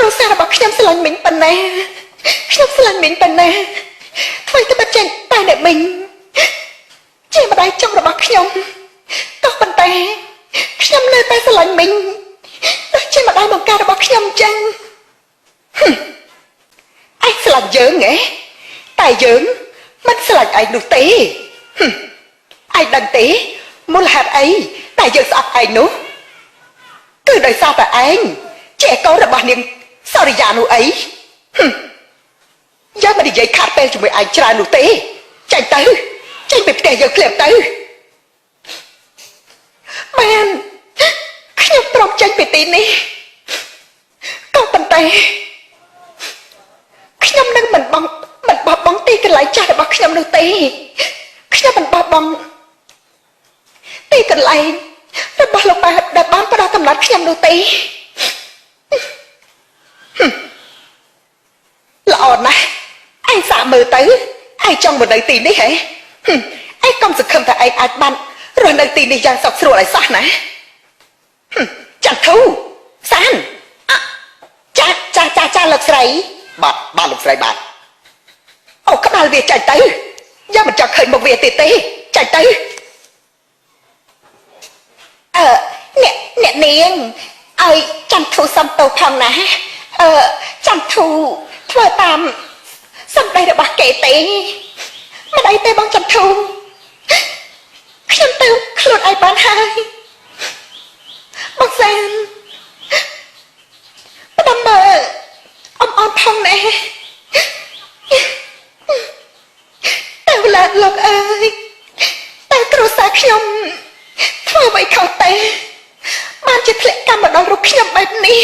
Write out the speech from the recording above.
គ្រួសាររបស់ខ្ញុំស្រឡាញ់មីងប៉ុណ្ណាខ្ញុំស្រឡាញ់មីងប៉ុណ្ណាអ្វីទៅបាត់ចេញតែអ្នកមីងជាម្ដាយចុងរបស់ខ្ញុំក៏ប៉ុន្តែខ្ញុំនៅតែស្រឡាញ់មីងដូចជាម្ដាយបង្ការរបស់ខ្ញុំអញ្ចឹងឯងស្រឡាញ់យើងហ៎តែយើងមិនស្រឡាញ់ឯងនោះទេឯងដឹងទេមូលហេតុអីតែយើងស្អប់ឯងនោះគឺដោយសារតែឯងជាកូនរបស់នាងសរិយានោះអីយើងមិននិយាយខាត់ពេលជាមួយឯងច្រើននោះទេចេញទៅចេញពីផ្ទះយើងភ្លាមទៅបានខ្ញុំព្រមចេញពីទីនេះក៏ប៉ុន្តែខ្ញុំនឹងមិនបោះបង់ទីកន្លែងចាស់របស់ខ្ញុំនោះទេខ្ញុំមិនបោះបង់ទីកន្លែងរបស់លោកប៉ាដែលបានផ្ដល់កំណត់ខ្ញុំនោះទេល្អណាស់ឯងសាកមើលទៅឯងចង់មកនៅទីនេះហ៎ឯងកុំសង្ឃឹមថាឯងអាចបានរស់នៅទីនេះយ៉ាងសុខស្រួលឲ្យសោះណាចន្ទធូសានចាលោកស្រីបាទលោកស្រីបាទអូក្បាលវាចាច់ទៅយ៉ាងមិនចង់ឃើញមុខវាទៀតទេចាច់ទៅអ្នកនាងឲ្យចន្ទធូសំទោសផងណាចន្ទធូធ្វើតាមសម្ដីរបស់គេទេមិនអីទេបងចន្ទធូខ្ញុំទៅខ្លួនឯងបានហើយបងសានផ្ដំមើលអនផងណែតែវឡាលោកអើយតែគ្រួសារខ្ញុំធ្វើអ្វីខុសទេបានជាធ្លាក់កម្មមកដល់រូបខ្ញុំបែបនេះ